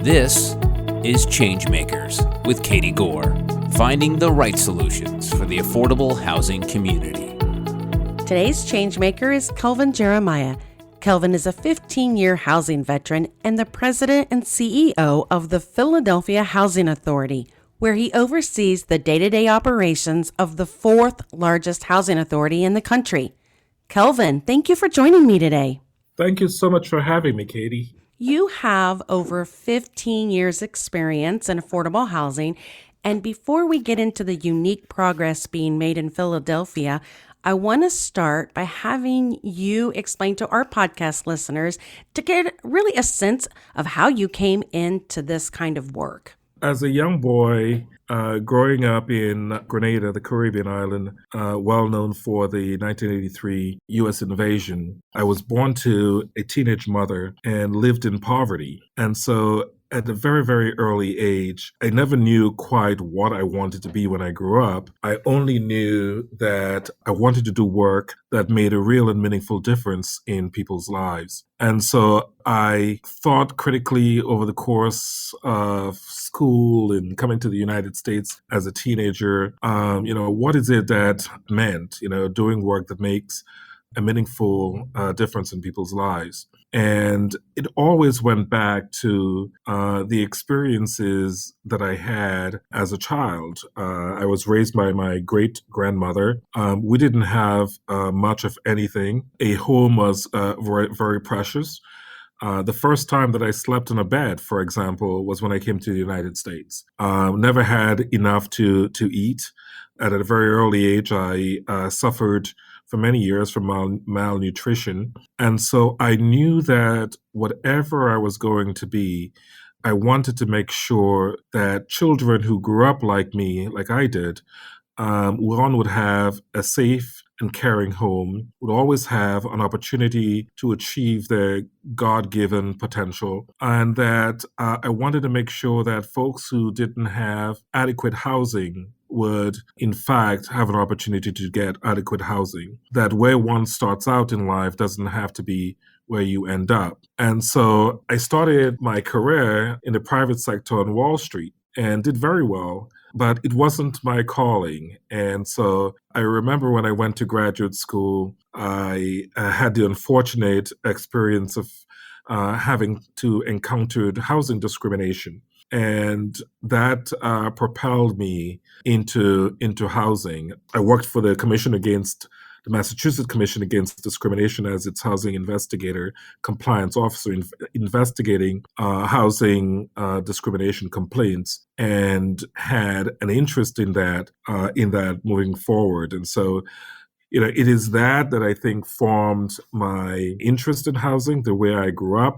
This is ChangeMakers with Katie Gore, finding the right solutions for the affordable housing community. Today's ChangeMaker is Kelvin Jeremiah. Kelvin is a 15-year housing veteran and the president and CEO of the Philadelphia Housing Authority, where he oversees the day-to-day operations of the fourth largest housing authority in the country. Kelvin, thank you for joining me today. Thank you so much for having me, Katie. You have over 15 years experience in affordable housing. And before we get into the unique progress being made in Philadelphia, I want to start by having you explain to our podcast listeners to get really a sense of how you came into this kind of work. As a young boy, growing up in Grenada, the Caribbean island, well known for the 1983 U.S. invasion, I was born to a teenage mother and lived in poverty. And so at a very, very early age, I never knew quite what I wanted to be when I grew up. I only knew that I wanted to do work that made a real and meaningful difference in people's lives. And so I thought critically over the course of school and coming to the United States as a teenager, what is it that meant, doing work that makes a meaningful difference in people's lives. And it always went back to the experiences that I had as a child. I was raised by my great-grandmother. We didn't have much of anything. A home was very, very precious. The first time that I slept in a bed, for example, was when I came to the United States. Never had enough to eat. At a very early age, I suffered for many years from malnutrition. And so I knew that whatever I was going to be, I wanted to make sure that children who grew up like me, like I did, one would have a safe and caring home, would always have an opportunity to achieve their God-given potential, and that I wanted to make sure that folks who didn't have adequate housing would, in fact, have an opportunity to get adequate housing. That where one starts out in life doesn't have to be where you end up. And so I started my career in the private sector on Wall Street and did very well, but it wasn't my calling. And so I remember when I went to graduate school, I had the unfortunate experience of having to encounter housing discrimination. And that propelled me into housing. I worked for the Massachusetts Commission Against Discrimination as its housing investigator, compliance officer, investigating housing discrimination complaints, and had an interest in that moving forward. And so, it is that I think formed my interest in housing, the way I grew up,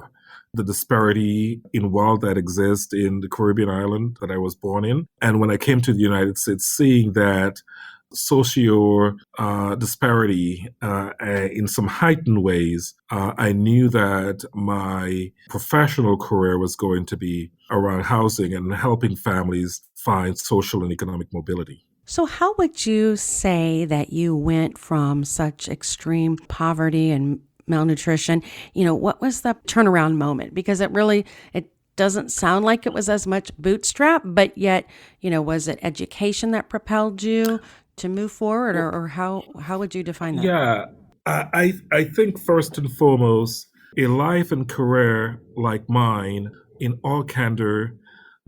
the disparity in wealth that exists in the Caribbean island that I was born in. And when I came to the United States, seeing that socio disparity in some heightened ways, I knew that my professional career was going to be around housing and helping families find social and economic mobility. So how would you say that you went from such extreme poverty and malnutrition? What was the turnaround moment? Because it doesn't sound like it was as much bootstrap, but yet, was it education that propelled you to move forward, or how would you define that? Yeah, I think first and foremost, a life and career like mine, in all candor,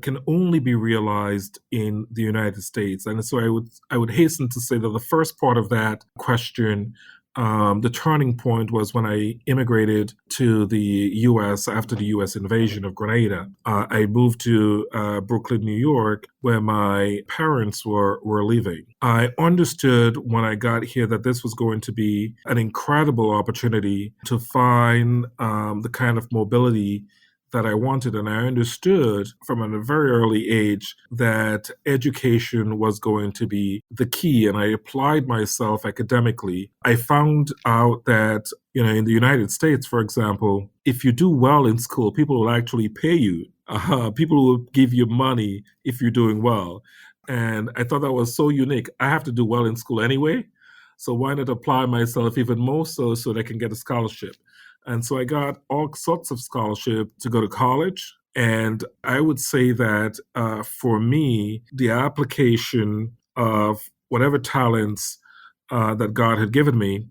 can only be realized in the United States. And so I would hasten to say that the first part of that question, the turning point, was when I immigrated to the U.S. after the U.S. invasion of Grenada. I moved to Brooklyn, New York, where my parents were living. I understood when I got here that this was going to be an incredible opportunity to find the kind of mobility that I wanted. And I understood from a very early age that education was going to be the key. And I applied myself academically. I found out that, in the United States, for example, if you do well in school, people will actually pay you. People will give you money if you're doing well. And I thought that was so unique. I have to do well in school anyway. So why not apply myself even more so that I can get a scholarship? And so I got all sorts of scholarship to go to college. And I would say that for me, the application of whatever talents that God had given me,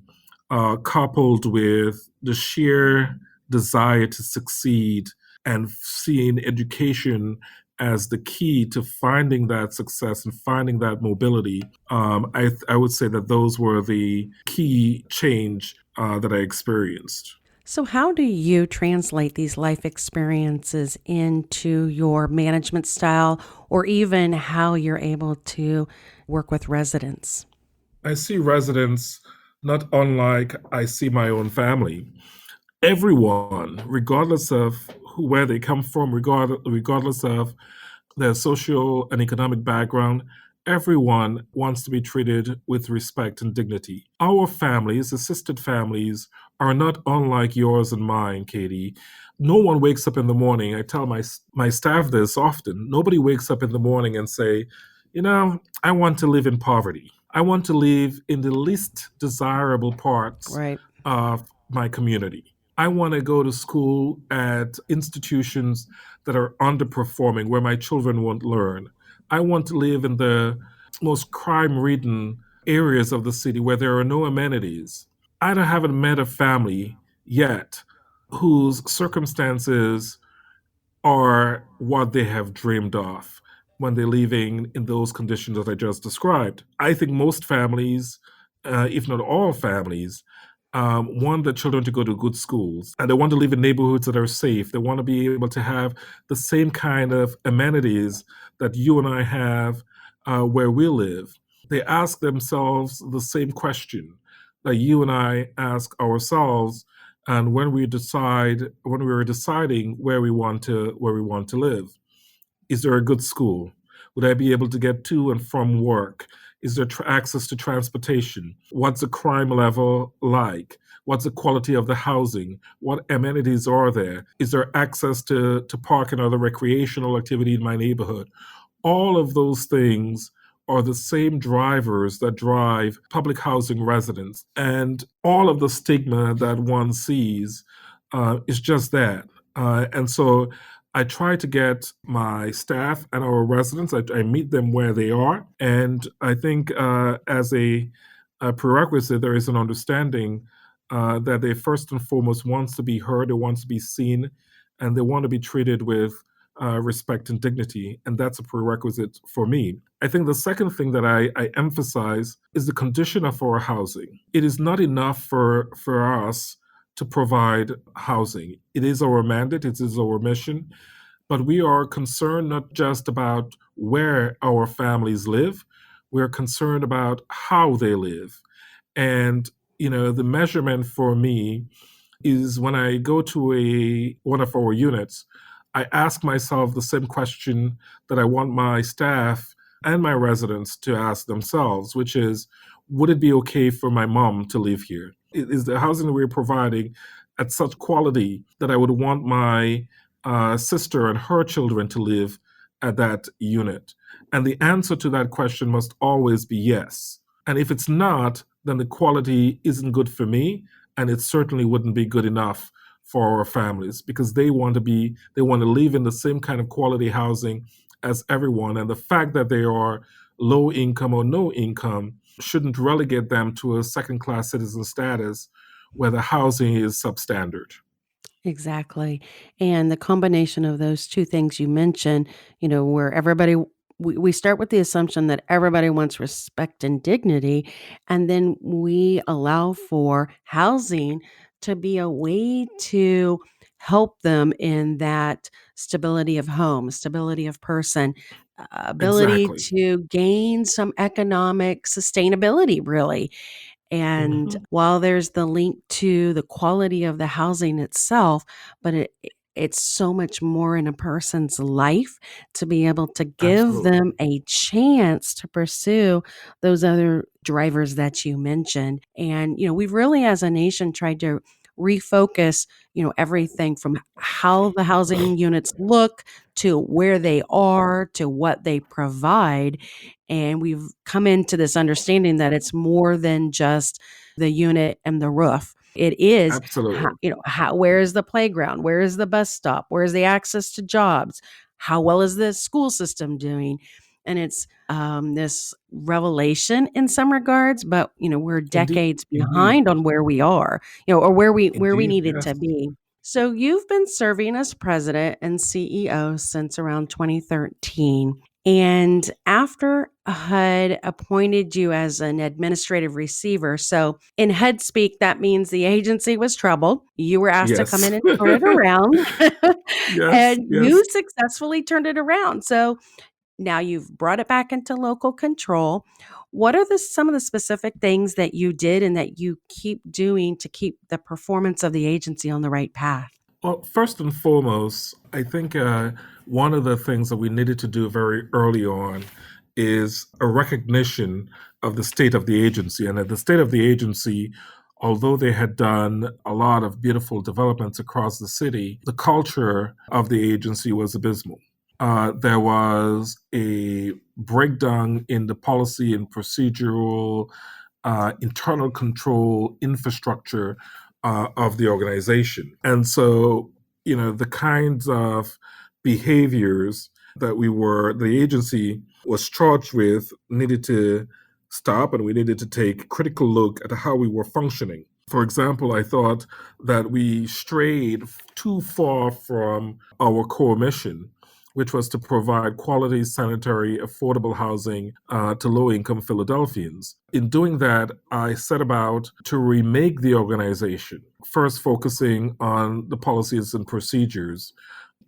coupled with the sheer desire to succeed and seeing education as the key to finding that success and finding that mobility, I would say that those were the key change that I experienced. So, how do you translate these life experiences into your management style or even how you're able to work with residents? I see residents not unlike I see my own family. Everyone, regardless of where they come from, regardless of their social and economic background, everyone wants to be treated with respect and dignity. Our families, assisted families, are not unlike yours and mine, Katie. No one wakes up in the morning. I tell my staff this often. Nobody wakes up in the morning and say, I want to live in poverty. I want to live in the least desirable parts Right. of my community. I want to go to school at institutions that are underperforming where my children won't learn. I want to live in the most crime ridden areas of the city where there are no amenities. Haven't met a family yet whose circumstances are what they have dreamed of when they're living in those conditions that I just described. I think most families, if not all families, want their children to go to good schools and they want to live in neighborhoods that are safe. They want to be able to have the same kind of amenities that you and I have where we live. They ask themselves the same question that you and I ask ourselves, and when we were deciding where we want to live. Is there a good school? Would I be able to get to and from work? Is there access to transportation? What's the crime level like? What's the quality of the housing? What amenities are there? Is there access to park and other recreational activity in my neighborhood? All of those things are the same drivers that drive public housing residents. And all of the stigma that one sees is just that. And so I try to get my staff and our residents, I meet them where they are. And I think as a prerequisite, there is an understanding that they first and foremost wants to be heard, they want to be seen, and they want to be treated with respect and dignity. And that's a prerequisite for me. I think the second thing that I emphasize is the condition of our housing. It is not enough for us to provide housing. It is our mandate, it is our mission, but we are concerned not just about where our families live, we're concerned about how they live. And, the measurement for me is when I go to one of our units, I ask myself the same question that I want my staff and my residents to ask themselves, which is, would it be okay for my mom to live here? Is the housing that we're providing at such quality that I would want my sister and her children to live at that unit? And the answer to that question must always be yes. And if it's not, then the quality isn't good for me, and it certainly wouldn't be good enough for our families because they want to live in the same kind of quality housing as everyone. And the fact that they are low income or no income shouldn't relegate them to a second class citizen status where the housing is substandard. Exactly. And the combination of those two things you mentioned, where we start with the assumption that everybody wants respect and dignity, and then we allow for housing to be a way to help them in that stability of home, stability of person, ability Exactly. to gain some economic sustainability, really. And Mhm. while there's the link to the quality of the housing itself, but it's so much more in a person's life to be able to give Absolutely. them a chance to pursue those other drivers that you mentioned. And, we've really, as a nation, tried to refocus, everything from how the housing units look to where they are to what they provide. And we've come into this understanding that it's more than just the unit and the roof. it is, Absolutely. where is the playground? Where is the bus stop? Where is the access to jobs? How well is the school system doing? And it's this revelation in some regards, but we're Indeed. decades Indeed. behind on where we are, or where we Indeed. needed Yes. to be. So you've been serving as president and CEO since around 2013. And after HUD appointed you as an administrative receiver, so in HUD speak, that means the agency was troubled. You were asked to come Yes. in and turn it around, Yes. and Yes. you successfully turned it around. So now you've brought it back into local control. What are some of the specific things that you did and that you keep doing to keep the performance of the agency on the right path? Well, first and foremost, I think one of the things that we needed to do very early on is a recognition of the state of the agency. And at the state of the agency, although they had done a lot of beautiful developments across the city, the culture of the agency was abysmal. There was a breakdown in the policy and procedural internal control infrastructure of the organization. And so, the kinds of behaviors that the agency was charged with needed to stop, and we needed to take a critical look at how we were functioning. For example, I thought that we strayed too far from our core mission, which was to provide quality, sanitary, affordable housing to low income Philadelphians. In doing that, I set about to remake the organization, first focusing on the policies and procedures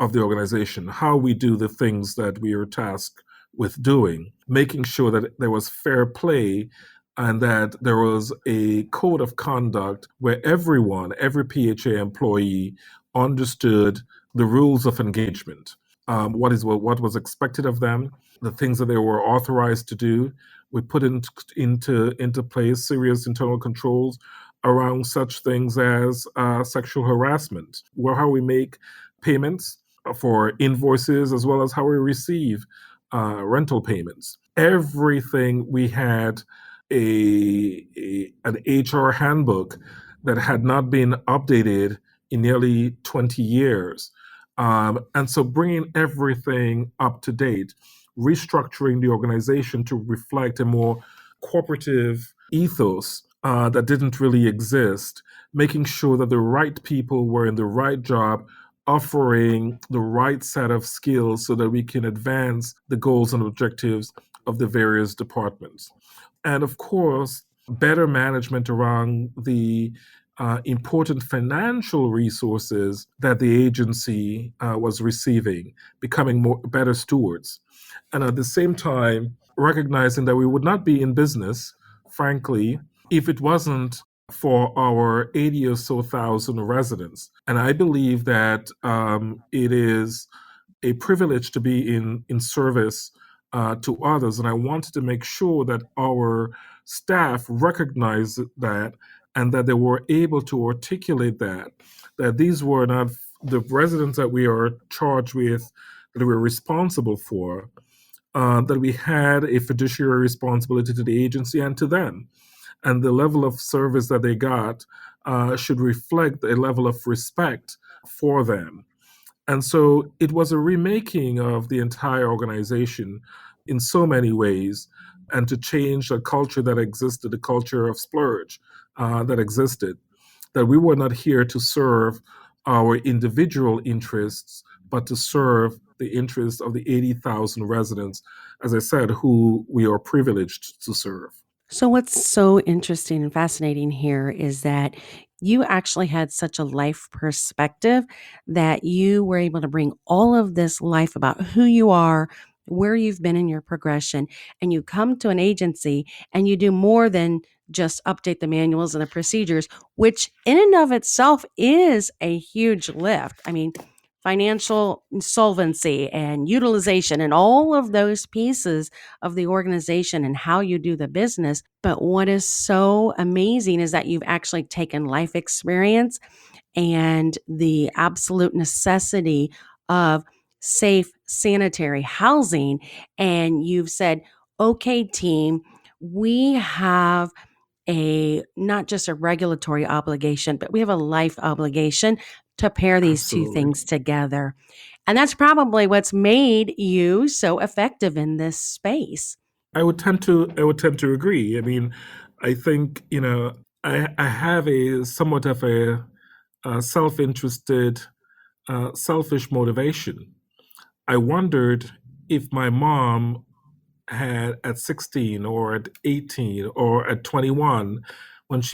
of the organization, how we do the things that we are tasked with doing, making sure that there was fair play and that there was a code of conduct where every PHA employee understood the rules of engagement. What was expected of them, the things that they were authorized to do. We put into place serious internal controls around such things as sexual harassment, how we make payments for invoices as well as how we receive rental payments. Everything we had an HR handbook that had not been updated in nearly 20 years. And so bringing everything up to date, restructuring the organization to reflect a more cooperative ethos that didn't really exist, making sure that the right people were in the right job, offering the right set of skills so that we can advance the goals and objectives of the various departments. And of course, better management around the important financial resources that the agency was receiving, becoming better stewards. And at the same time, recognizing that we would not be in business, frankly, if it wasn't for our 80 or so thousand residents. And I believe that it is a privilege to be in service to others. And I wanted to make sure that our staff recognized that and that they were able to articulate that these were not the residents that we are charged with, that we're responsible for, that we had a fiduciary responsibility to the agency and to them. And the level of service that they got should reflect a level of respect for them. And so it was a remaking of the entire organization in so many ways, and to change the culture that existed, the culture of splurge that existed, that we were not here to serve our individual interests, but to serve the interests of the 80,000 residents, as I said, who we are privileged to serve. So, what's so interesting and fascinating here is that you actually had such a life perspective that you were able to bring all of this life about who you are, where you've been in your progression, and you come to an agency and you do more than just update the manuals and the procedures, which in and of itself is a huge lift. I mean, financial solvency and utilization and all of those pieces of the organization and how you do the business. But what is so amazing is that you've actually taken life experience and the absolute necessity of safe, sanitary housing. And you've said, okay, team, we have not just a regulatory obligation, but we have a life obligation to pair these two Absolutely. things together. And that's probably what's made you so effective in this space. I would tend to agree. I mean, I think, I have a somewhat of a self-interested, selfish motivation. I wondered if my mom had at 16 or at 18 or at 21,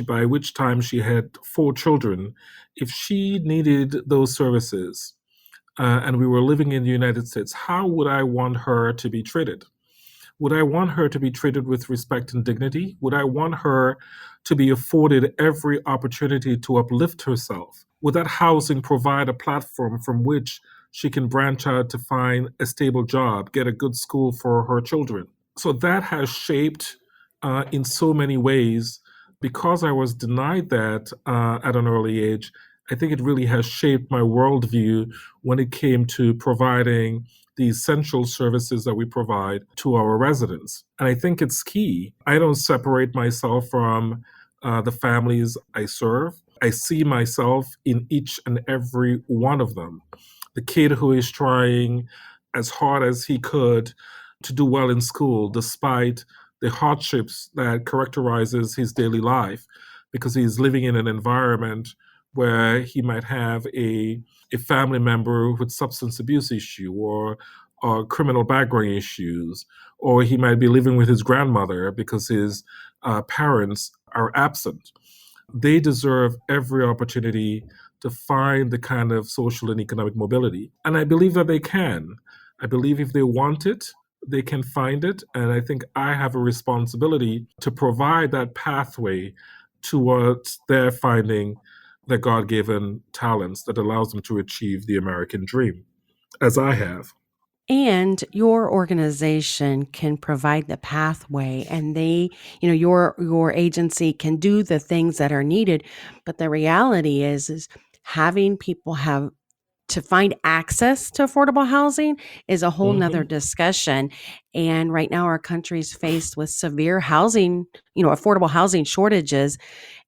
by which time she had four children, if she needed those services, and we were living in the United States, how would I want her to be treated? Would I want her to be treated with respect and dignity? Would I want her to be afforded every opportunity to uplift herself? Would that housing provide a platform from which she can branch out to find a stable job, get a good school for her children? So that has shaped, in so many ways, because I was denied that at an early age. I think it really has shaped my worldview when it came to providing the essential services that we provide to our residents. And I think it's key. I don't separate myself from the families I serve. I see myself in each and every one of them. The kid who is trying as hard as he could to do well in school, despite the hardships that characterizes his daily life, because he's living in an environment where he might have a family member with substance abuse issue or criminal background issues, or he might be living with his grandmother because his parents are absent. They deserve every opportunity to find the kind of social and economic mobility. And I believe that they can. I believe if they want it, they can find it. And I think I have a responsibility to provide that pathway towards their finding their God given talents that allows them to achieve the American dream, as I have. And your organization can provide the pathway, and your agency can do the things that are needed. But the reality is having people have to find access to affordable housing is a whole nother Hmm. discussion. And right now our country's faced with severe housing, affordable housing shortages.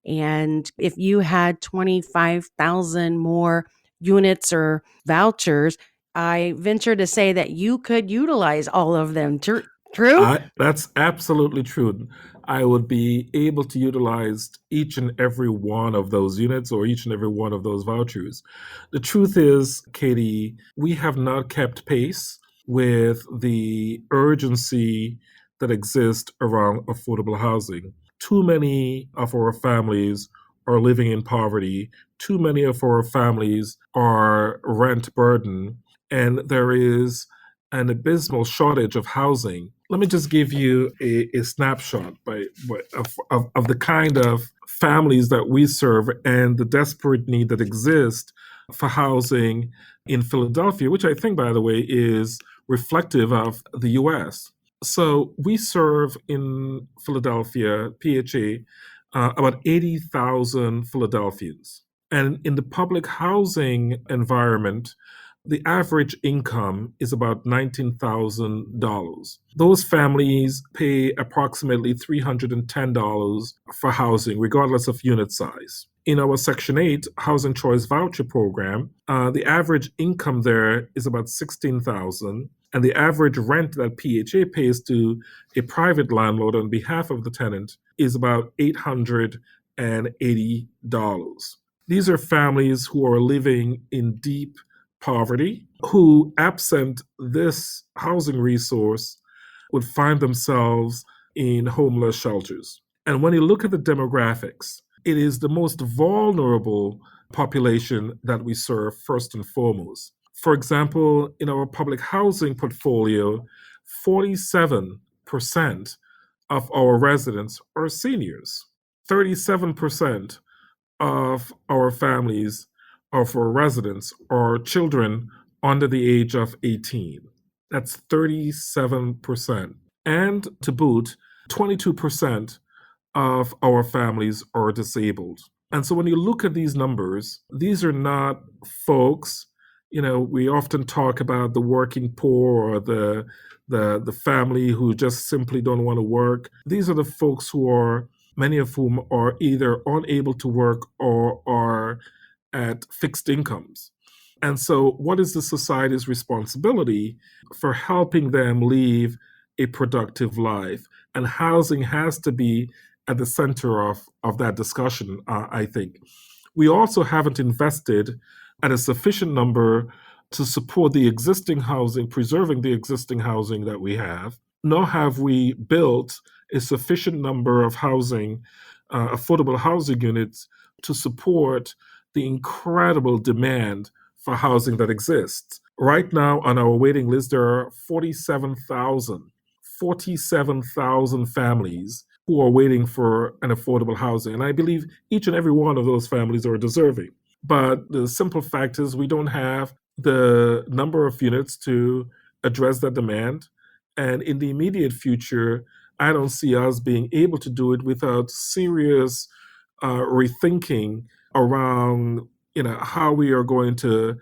And if you had 25,000 more units or vouchers, I venture to say that you could utilize all of them. True? That's absolutely true. I would be able to utilize each and every one of those units or each and every one of those vouchers. The truth is, Katie, we have not kept pace with the urgency that exists around affordable housing. Too many of our families are living in poverty. Too many of our families are rent burdened. And there is an abysmal shortage of housing. Let me just give you a snapshot of the kind of families that we serve and the desperate need that exists for housing in Philadelphia, which I think, by the way, is reflective of the US. So we serve in Philadelphia, PHA, about 80,000 Philadelphians. And in the public housing environment, the average income is about $19,000. Those families pay approximately $310 for housing, regardless of unit size. In our Section 8 Housing Choice Voucher Program, the average income there is about $16,000, and the average rent that PHA pays to a private landlord on behalf of the tenant is about $880. These are families who are living in deep poverty, who, absent this housing resource, would find themselves in homeless shelters. And when you look at the demographics, it is the most vulnerable population that we serve first and foremost. For example, in our public housing portfolio, 47% of our residents are seniors. 37% of our families, of our residents, are children under the age of 18. That's 37%. And to boot, 22% of our families are disabled. And so when you look at these numbers, these are not folks, we often talk about the working poor or the family who just simply don't want to work. These are the folks who are many of whom are either unable to work or are at fixed incomes. And so, what is the society's responsibility for helping them live a productive life? And housing has to be at the center of that discussion, I think. We also haven't invested at a sufficient number to support the existing housing, preserving the existing housing that we have, nor have we built a sufficient number of housing, affordable housing units to support the incredible demand for housing that exists. Right now on our waiting list, there are 47,000 families who are waiting for an affordable housing. And I believe each and every one of those families are deserving. But the simple fact is we don't have the number of units to address that demand. And in the immediate future, I don't see us being able to do it without serious rethinking around how we are going to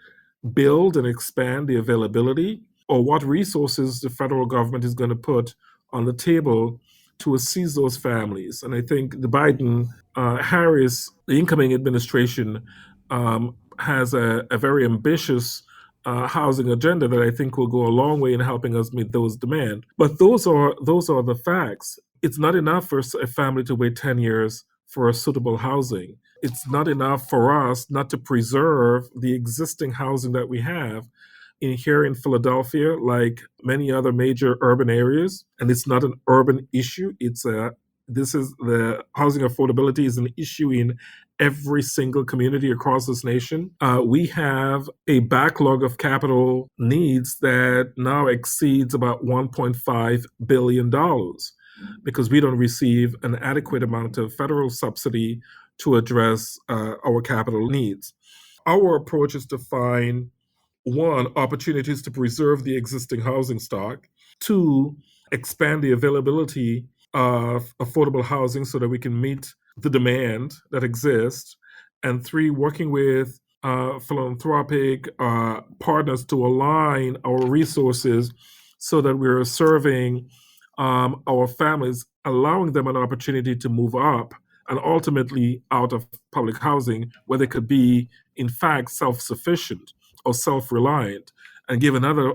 build and expand the availability, or what resources the federal government is going to put on the table to assist those families. And I think the Biden-Harris, the incoming administration, has a very ambitious housing agenda that I think will go a long way in helping us meet those demands. But those are the facts. It's not enough for a family to wait 10 years for a suitable housing. It's not enough for us not to preserve the existing housing that we have here in Philadelphia, like many other major urban areas. And it's not an urban issue. The housing affordability is an issue in every single community across this nation. We have a backlog of capital needs that now exceeds about $1.5 billion because we don't receive an adequate amount of federal subsidy to address our capital needs. Our approach is to find, one, opportunities to preserve the existing housing stock, two, expand the availability of affordable housing so that we can meet the demand that exists, and three, working with philanthropic partners to align our resources so that we're serving our families, allowing them an opportunity to move up and ultimately out of public housing where they could be, in fact, self-sufficient or self-reliant, and give another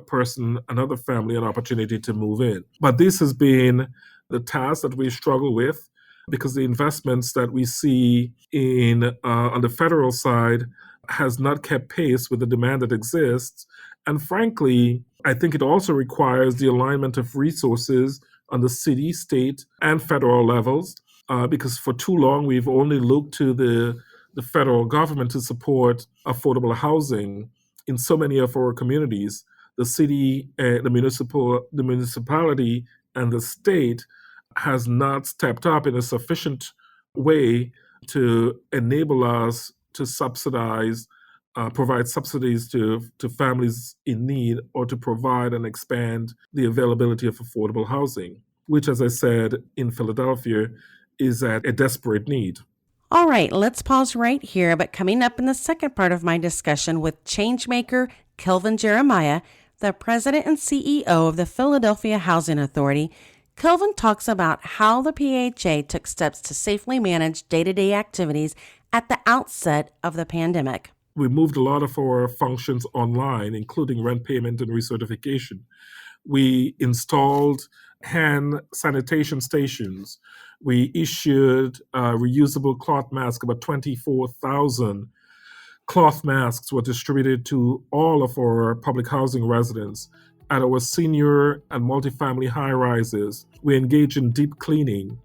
family, an opportunity to move in. But this has been the task that we struggle with because the investments that we see on the federal side has not kept pace with the demand that exists. And frankly, I think it also requires the alignment of resources on the city, state, and federal levels, because for too long we've only looked to the federal government to support affordable housing in so many of our communities. The city, the municipality, and the state has not stepped up in a sufficient way to enable us to provide subsidies to families in need, or to provide and expand the availability of affordable housing, which, as I said, in Philadelphia is at a desperate need. All right, let's pause right here. But coming up in the second part of my discussion with ChangeMaker Kelvin Jeremiah, the president and CEO of the Philadelphia Housing Authority, Kelvin talks about how the PHA took steps to safely manage day-to-day activities at the outset of the pandemic. We moved a lot of our functions online, including rent payment and recertification. We installed hand sanitation stations. We issued reusable cloth masks. About 24,000 cloth masks were distributed to all of our public housing residents. At our senior and multifamily high-rises, we engage in deep cleaning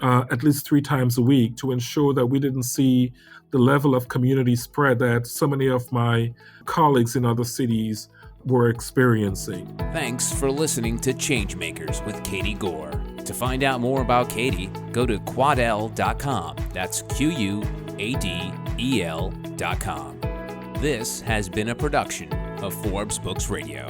at least 3 times a week to ensure that we didn't see the level of community spread that so many of my colleagues in other cities were experiencing. Thanks for listening to Changemakers with Katie Gore. To find out more about Katie, go to quadel.com. That's QUADEL.com. This has been a production of Forbes Books Radio.